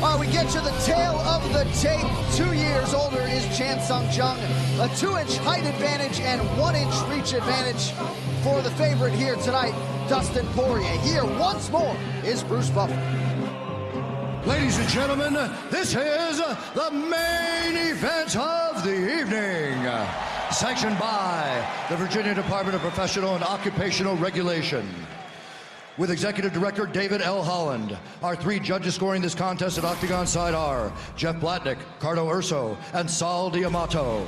All right, we get to the tail of the tape. 2 years older is Chan Sung Jung. A 2-inch height advantage and 1-inch reach advantage for the favorite here tonight, Dustin Poirier. Here once more is Bruce Buffer. Ladies and gentlemen, this is the main event of the evening. Sanctioned by the Virginia Department of Professional and Occupational Regulation. With Executive Director David L. Holland. Our 3 judges scoring this contest at Octagon side are Jeff Blatnick, Carlo Urso, and Sal Diamato.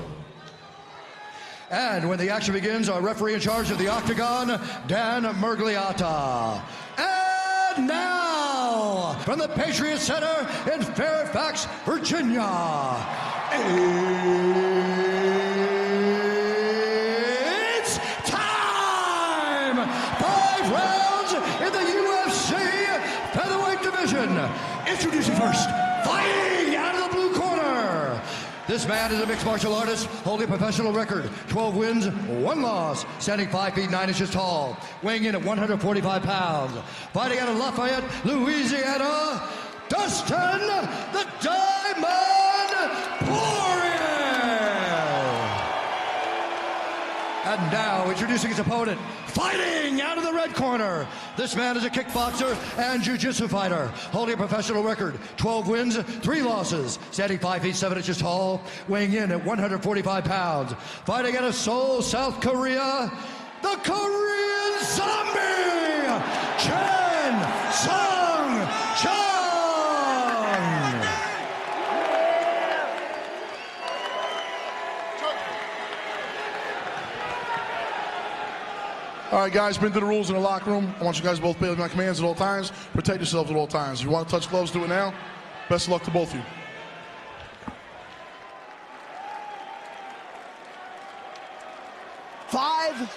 And when the action begins, our referee in charge of the Octagon, Dan Mergliata. And now, from the Patriot Center in Fairfax, Virginia, it's time! 5 rounds in the UFC featherweight division. Introducing first, fighting out of the blue corner. This man is a mixed martial artist, holding a professional record, 12 wins, 1 loss, standing 5 feet 9 inches tall, weighing in at 145 pounds. Fighting out of Lafayette, Louisiana, Dustin the Diamond Poirier. And now, introducing his opponent, fighting out of the red corner. This man is a kickboxer and jiu-jitsu fighter, holding a professional record, 12 wins, 3 losses, standing 5 feet 7 inches tall, weighing in at 145 pounds. Fighting out of Seoul, South Korea, the Korean Zombie, Chan Sung Jung. All right, guys, been through the rules in the locker room. I want you guys both to obey my commands at all times. Protect yourselves at all times. If you want to touch gloves, do it now. Best of luck to both of you.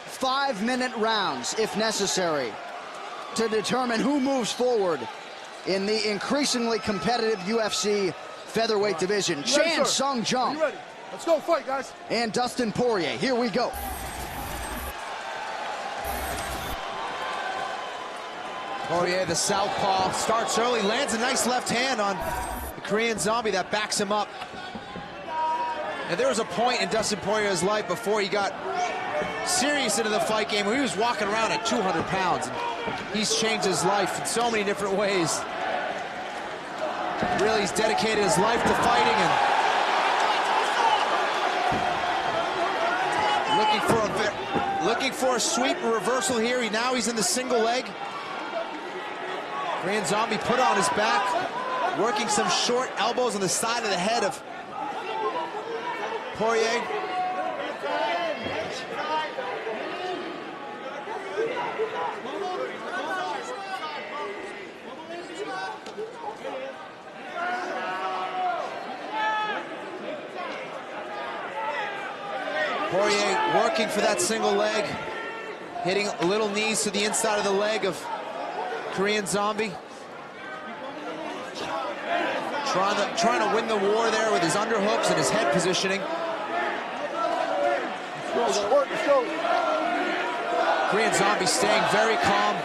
Five-minute rounds, if necessary, to determine who moves forward in the increasingly competitive UFC featherweight division. Chan Sung Jung. Ready? Let's go fight, guys. And Dustin Poirier. Here we go. Poirier, the southpaw, starts early, lands a nice left hand on the Korean Zombie that backs him up. And there was a point in Dustin Poirier's life before he got serious into the fight game where he was walking around at 200 pounds. And he's changed his life in so many different ways. Really, he's dedicated his life to fighting and looking for a sweep, a reversal here. Now he's in the single leg. Korean Zombie put on his back, working some short elbows on the side of the head of Poirier. Poirier working for that single leg, hitting little knees to the inside of the leg of Korean Zombie. Trying to win the war there with his underhooks and his head positioning. Korean Zombie staying very calm,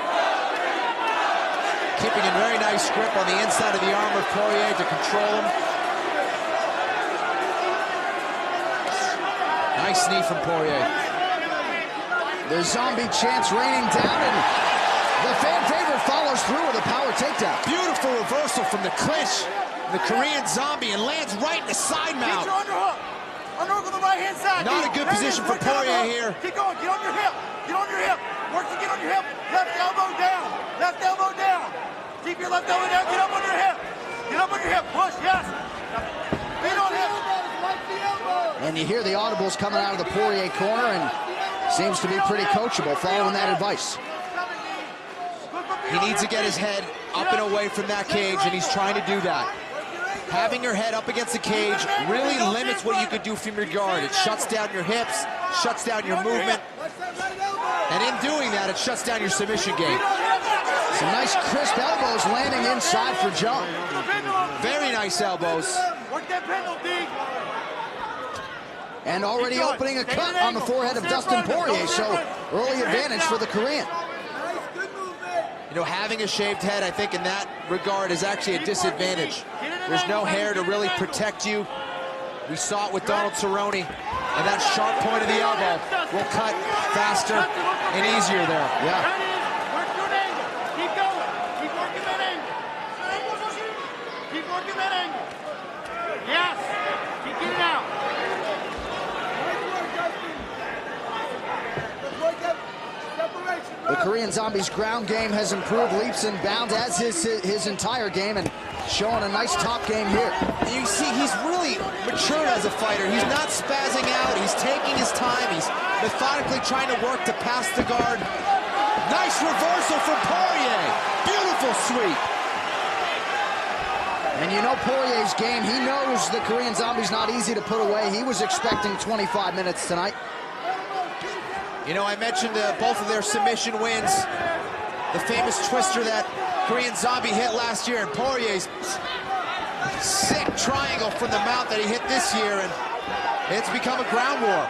keeping a very nice grip on the inside of the arm of Poirier to control him. Nice knee from Poirier. The Zombie chants raining down, and the fan favorite follows through with a power takedown. Beautiful reversal from the clinch, the Korean Zombie, and lands right in the side mount. Get your underhook. Underhook on the right-hand side. Not a good position for Poirier here. Keep going. Get on your hip. Get on your hip. Work to get on your hip. Left elbow down. Left elbow down. Keep your left elbow down. Get up on your hip. Get up on your hip. Push. Yes. Get on hip. And you hear the audibles coming out of the Poirier corner, and seems to be pretty coachable following that advice. He needs to get his head up and away from that cage, and he's trying to do that. Having your head up against the cage really limits what you could do from your guard. It shuts down your hips, shuts down your movement, and in doing that, it shuts down your submission game. Some nice crisp elbows landing inside for Jung. Very nice elbows. Work that pendulum, D. And already opening a cut on the forehead of Dustin Poirier, so early advantage for the Korean. You know, having a shaved head, I think, in that regard is actually a disadvantage. There's no hair to really protect you. We saw it with Donald Cerrone, and that sharp point of the elbow will cut faster and easier there. Yeah. Work your angle. Keep going. Keep working that angle. Keep working that angle. Yes. Keep getting out. The Korean Zombie's ground game has improved leaps and bounds, as his entire game, and showing a nice top game here. You see, he's really matured as a fighter. He's not spazzing out. He's taking his time. He's methodically trying to work to pass the guard. Nice reversal from Poirier. Beautiful sweep. And you know Poirier's game. He knows the Korean Zombie's not easy to put away. He was expecting 25 minutes tonight. You know, I mentioned both of their submission wins. The famous twister that Korean Zombie hit last year, and Poirier's sick triangle from the mount that he hit this year, and it's become a ground war.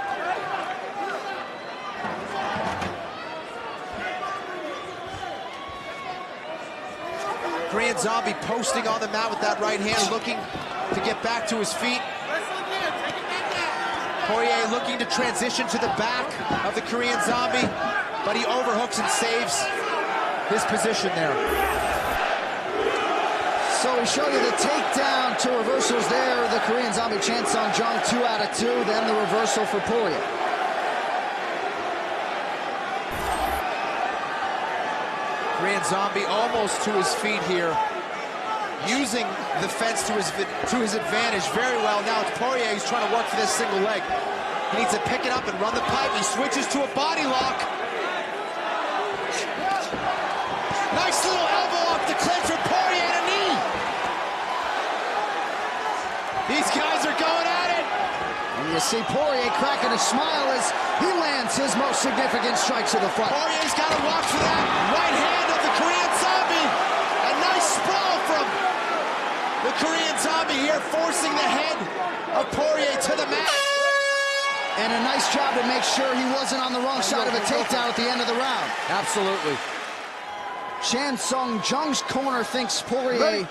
Korean Zombie posting on the mat with that right hand, looking to get back to his feet. Poirier looking to transition to the back of the Korean Zombie, but he overhooks and saves his position there. So we show you the takedown to reversals there. The Korean Zombie Chan Sung Jung, 2 out of 2. Then the reversal for Poirier. Korean Zombie almost to his feet here, using the fence to his advantage very well. Now it's Poirier who's trying to work for this single leg. He needs to pick it up and run the pipe. He switches to a body lock. Nice little elbow off the clinch from Poirier and a knee. These guys are going at it. And you see Poirier cracking a smile as he lands his most significant strikes of the fight. Poirier's got to watch for that right hand of the Korean Zombie. A nice sprawl from the Korean Zombie here, forcing the head of Poirier to the mat. And a nice job to make sure he wasn't on the wrong side of a takedown at the end of the round. Absolutely. Chan Sung Jung's corner thinks Poirier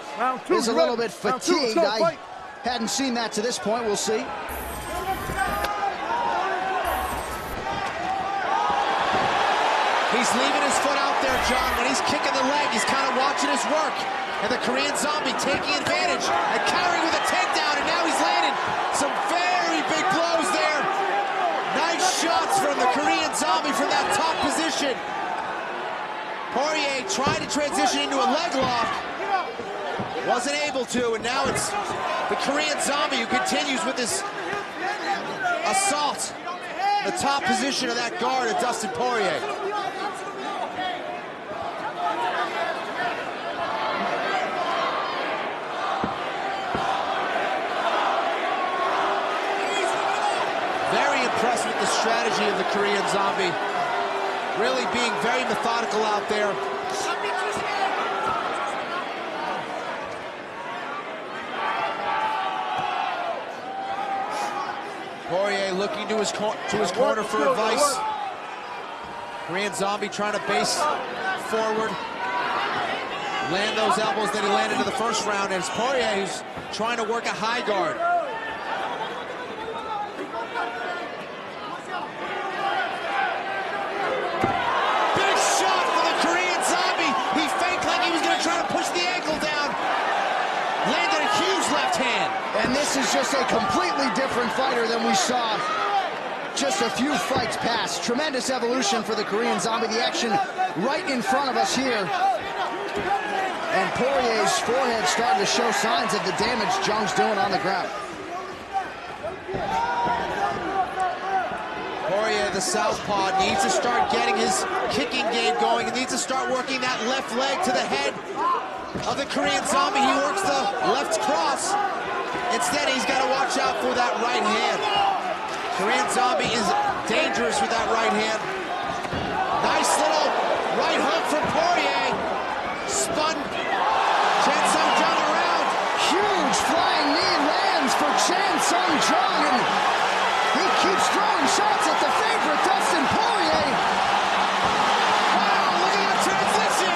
is a little bit fatigued. I hadn't seen that to this point. We'll see. He's leaving his foot out there, John. When he's kicking the leg, he's kind of watching his work. And the Korean Zombie taking advantage and carrying with a takedown, and now he's landed some very big blows there. Nice shots from the Korean Zombie from that top position. Poirier tried to transition into a leg lock. Wasn't able to, and now it's the Korean Zombie who continues with this assault. The top position of that guard of Dustin Poirier. Very impressed with the strategy of the Korean Zombie. Really being very methodical out there. Poirier looking to his corner for advice. Korean Zombie trying to base forward. Land those elbows that he landed in the first round. And it's Poirier who's trying to work a high guard. Big shot for the Korean Zombie. He faked like he was going to try to push the ankle down. Landed a huge left hand. And this is just a completely different fighter than we saw just a few fights past. Tremendous evolution for the Korean Zombie. The action right in front of us here. And Poirier's forehead starting to show signs of the damage Jung's doing on the ground. Poirier, the southpaw, needs to start getting his kicking game going. He needs to start working that left leg to the head of the Korean Zombie. He works the left cross. Instead, he's got to watch out for that right hand. Korean Zombie is dangerous with that right hand. Nice little right hook from Poirier. Spun Chan Sung Jung around. Huge flying knee lands for Chan Sung Jung, and he keeps throwing shots at the favorite, Dustin Poirier. Wow, look at that transition.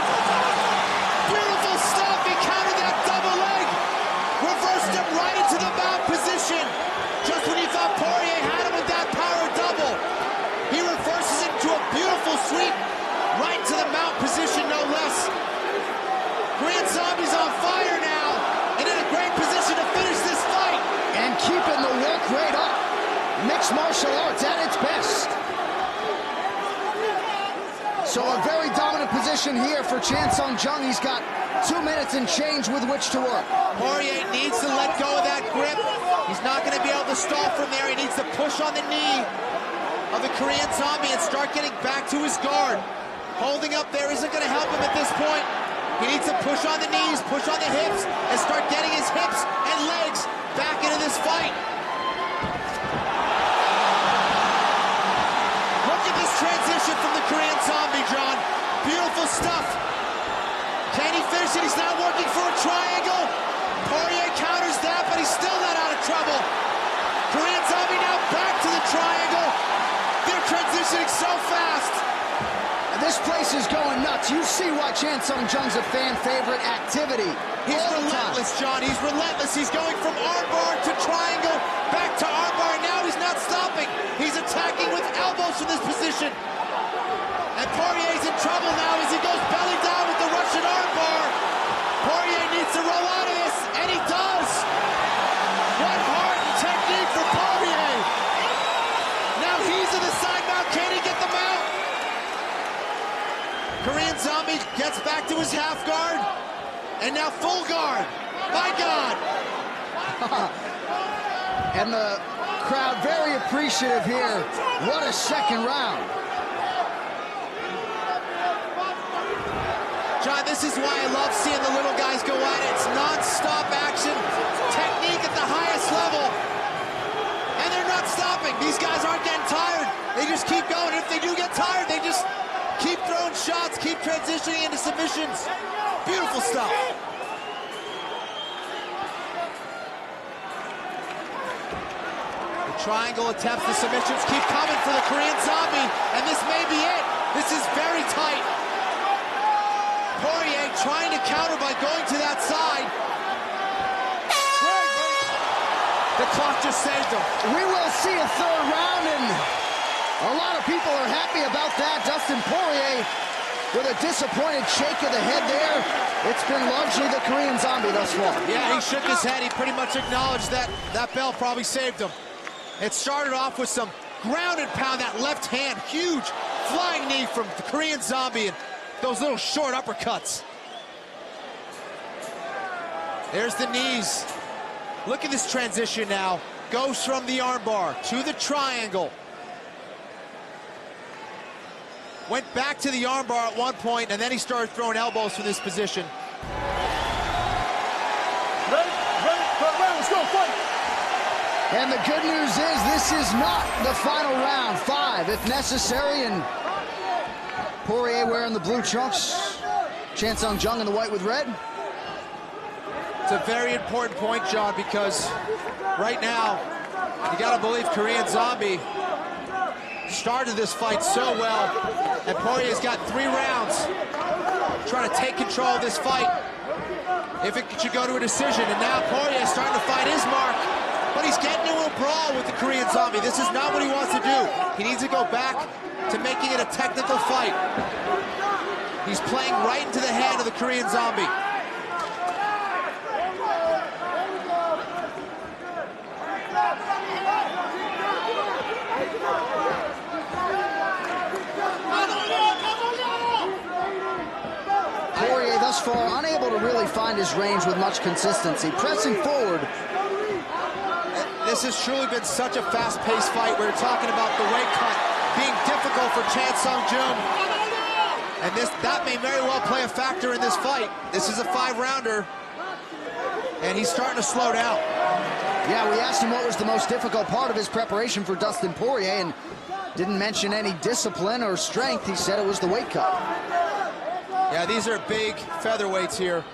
Beautiful stuff. He countered that double leg. martial arts at its best. So a very dominant position here for Chan Sung Jung. He's got 2 minutes and change with which to work. Poirier needs to let go of that grip. He's not going to be able to stall from there. He needs to push on the knee of the Korean Zombie and start getting back to his guard. Holding up there isn't going to help him at this point. He needs to push on the knees, push on the hips, and start getting his hips and legs back into this fight. Look at this transition from the Korean Zombie, John. Beautiful stuff. Can he finish it? He's now working for a triangle. Poirier counters that, but he's still not out of trouble. Korean Zombie now back to the triangle. They're transitioning so fast. And this place is going nuts. You see why Chan Sung Jung's a fan favorite activity. He's relentless, John. He's relentless. He's going from armbar to triangle, back to armbar, and now he's not stopping. He's attacking with elbows from this position. And Poirier's in trouble now as he goes belly down with the Russian armbar. Poirier needs to roll out of this, and he does. What heart and technique for Poirier. Now he's in the side mount. Can he get the mount? Korean Zombie gets back to his half guard, and now full guard. My God. And the crowd very appreciative here. What a second round. John, this is why I love seeing the little guys go at it. It's non-stop action, technique at the highest level. And they're not stopping. These guys aren't getting tired. They just keep going. If they do get tired, they just keep throwing shots, keep transitioning into submissions. Beautiful stuff. The triangle attempts, the submissions keep coming for the Korean Zombie, and this may be it. This is very tight. Poirier trying to counter by going to that side. The clock just saved him. We will see a third round, and a lot of people are happy about that. Dustin Poirier with a disappointed shake of the head there. It's been largely the Korean Zombie thus far. Yeah, he shook his head. He pretty much acknowledged that that bell probably saved him. It started off with some ground and pound, that left hand, huge flying knee from the Korean Zombie, and those little short uppercuts. There's the knees. Look at this transition now. Goes from the armbar to the triangle. Went back to the armbar at one point, and then he started throwing elbows from this position. Ready, let's go, fight! And the good news is this is not the final round. 5 if necessary, and Poirier wearing the blue trunks, Chan Sung Jung in the white with red. It's a very important point, John, because right now, you gotta believe Korean Zombie started this fight so well, and Poirier's got 3 rounds trying to take control of this fight if it should go to a decision. And now Poirier's starting to find his mark, but he's getting into a brawl with the Korean Zombie. This is not what he wants to do. He needs to go back to making it a technical fight. He's playing right into the hand of the Korean Zombie. Poirier thus far unable to really find his range with much consistency. Pressing forward. This has truly been such a fast-paced fight. We're talking about the weight cut being difficult for Chan Sung Jung. And that may very well play a factor in this fight. This is a 5-rounder, and he's starting to slow down. Yeah, we asked him what was the most difficult part of his preparation for Dustin Poirier, and didn't mention any discipline or strength. He said it was the weight cut. Yeah, these are big featherweights here.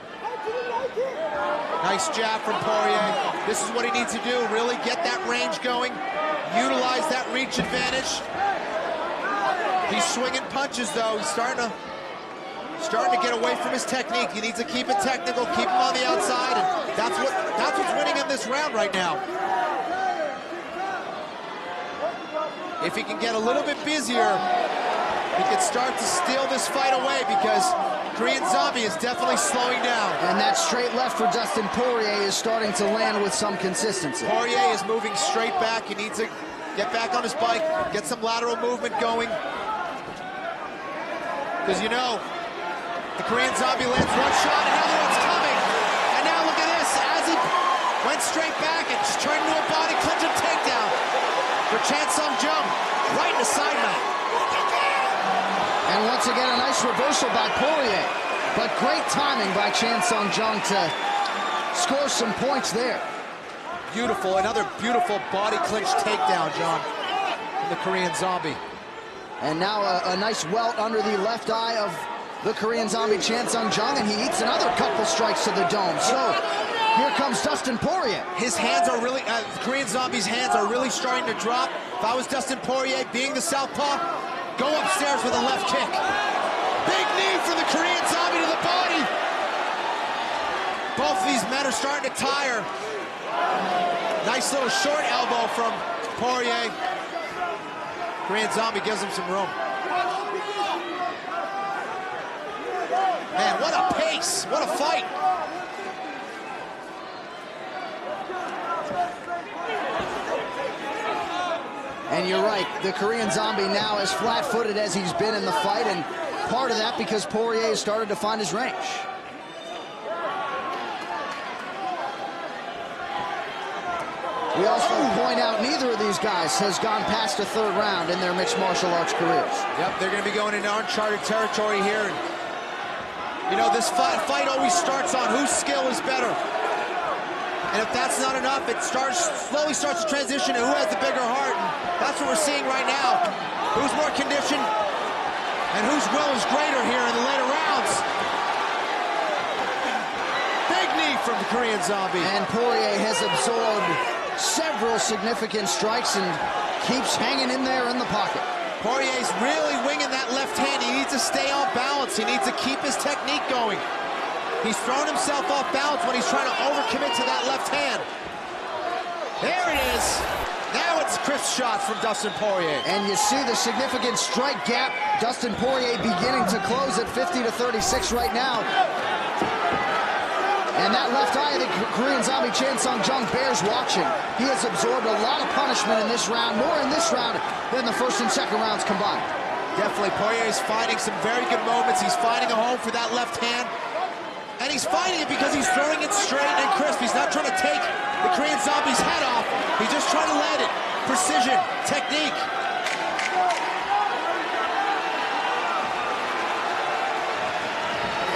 Nice jab from Poirier. This is what he needs to do, really get that range going, utilize that reach advantage. He's swinging punches, though. He's starting to get away from his technique. He needs to keep it technical, keep him on the outside, and that's what's winning him this round right now. If he can get a little bit busier, he could start to steal this fight away, because Korean Zombie is definitely slowing down. And that straight left for Dustin Poirier is starting to land with some consistency. Poirier is moving straight back. He needs to get back on his bike, get some lateral movement going. Because you know, the Korean Zombie lands one shot, another one's coming. And now look at this, as he went straight back and just turned into a body clinch and takedown for Chan Sung Jung, right in the side mount. And once again, a nice reversal by Poirier. But great timing by Chan Sung Jung to score some points there. Beautiful, another beautiful body clinch takedown, John, from the Korean Zombie. And now a nice welt under the left eye of the Korean Zombie, Chan Sung Jung, and he eats another couple strikes to the dome. So here comes Dustin Poirier. His hands are really, the Korean Zombie's hands are really starting to drop. If I was Dustin Poirier, being the southpaw, go upstairs with a left kick. Big knee from the Korean Zombie to the body. Both of these men are starting to tire. Nice little short elbow from Poirier. Korean Zombie gives him some room. Man, what a pace, what a fight. And you're right, the Korean Zombie now as flat-footed as he's been in the fight, and part of that because Poirier started to find his range. We also point out neither of these guys has gone past the third round in their mixed martial arts careers. Yep, they're going to be going into uncharted territory here. You know, this fight always starts on whose skill is better. And if that's not enough, it slowly starts to transition to who has the bigger heart. And that's what we're seeing right now. Who's more conditioned and whose will is greater here in the later rounds. Big knee from the Korean Zombie. And Poirier has absorbed several significant strikes and keeps hanging in there in the pocket. Poirier's really winging that left hand. He needs to stay off balance. He needs to keep his technique going. He's thrown himself off balance when he's trying to overcommit to that left hand. There it is. Now it's crisp shots from Dustin Poirier. And you see the significant strike gap. Dustin Poirier beginning to close at 50-36 right now. And that left eye of the Korean Zombie, Chan Sung Jung, bears watching. He has absorbed a lot of punishment in this round, more in this round than the first and second rounds combined. Definitely, Poirier is finding some very good moments. He's finding a home for that left hand. And he's finding it because he's throwing it straight and crisp. He's not trying to take the Korean Zombie's head off. He's just trying to land it. Precision, technique.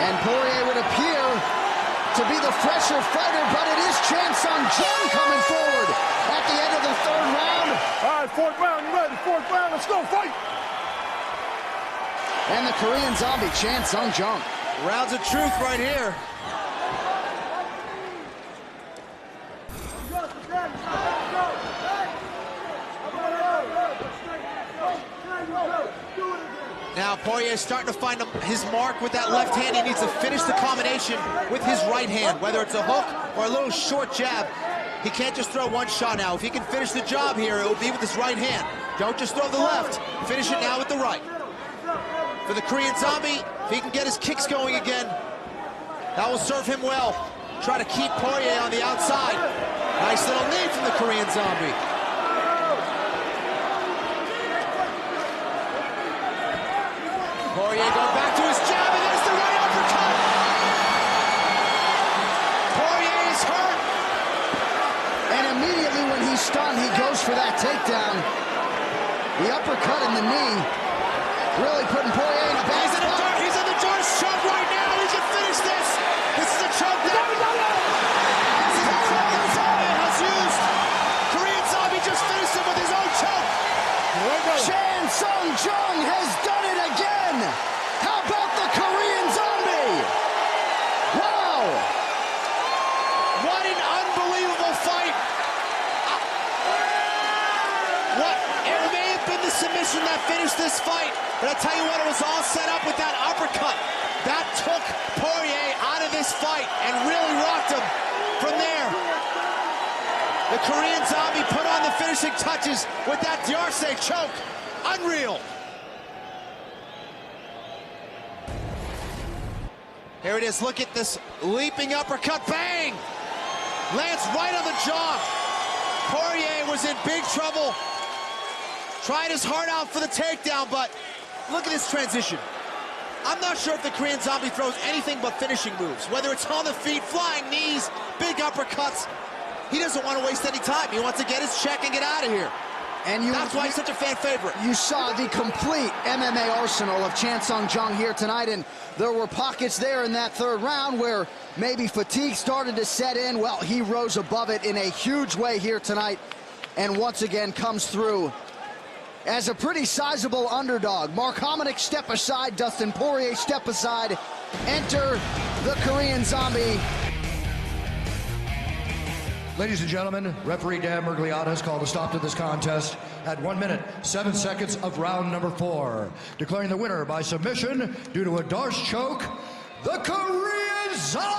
And Poirier would appear to be the fresher fighter, but it is Chan Sung Jung coming forward at the end of the third round. All right, fourth round, you ready? Fourth round, let's go, fight! And the Korean Zombie, Chan Sung Jung. Rounds of truth right here. Now Poirier's starting to find his mark with that left hand. He needs to finish the combination with his right hand, whether it's a hook or a little short jab. He can't just throw one shot now. If he can finish the job here, it will be with his right hand. Don't just throw the left. Finish it now with the right. For the Korean Zombie, if he can get his kicks going again, that will serve him well. Try to keep Poirier on the outside. Nice little knee from the Korean Zombie. Poirier going back to his jab, and there's the right uppercut. Poirier is hurt. And immediately when he's stunned, he goes for that takedown. The uppercut and the knee really putting Poirier in a bad spot. He's in the George choke right now. He can finish this. This is a choke that Korean Zombie has used. Korean Zombie just finished him with his own choke. Chan Sung Jung has done it again. How about the Korean Zombie? Wow. What an unbelievable fight. What? It may have been the submission that finished this fight, but I tell you what, it was all set up with that uppercut. That took Poirier out of this fight and really rocked him from there. The Korean Zombie put on the finishing touches with that D'Arce choke. Unreal. Here it is. Look at this leaping uppercut. Bang! Lands right on the jaw. Poirier was in big trouble Trying his heart out for the takedown, but look at this transition. I'm not sure if the Korean Zombie throws anything but finishing moves, whether it's on the feet, flying knees, big uppercuts. He doesn't want to waste any time. He wants to get his check and get out of here. And that's why he's such a fan favorite. You saw the complete MMA arsenal of Chan Sung Jung here tonight, and there were pockets there in that third round where maybe fatigue started to set in. Well, he rose above it in a huge way here tonight, and once again comes through as a pretty sizable underdog. Mark Hominick, step aside. Dustin Poirier, step aside. Enter the Korean Zombie. Ladies and gentlemen, referee Dan Mergliotta has called a stop to this contest at 1 minute, 7 seconds of round number 4. Declaring the winner by submission due to a Darce choke, the Korean Zombie!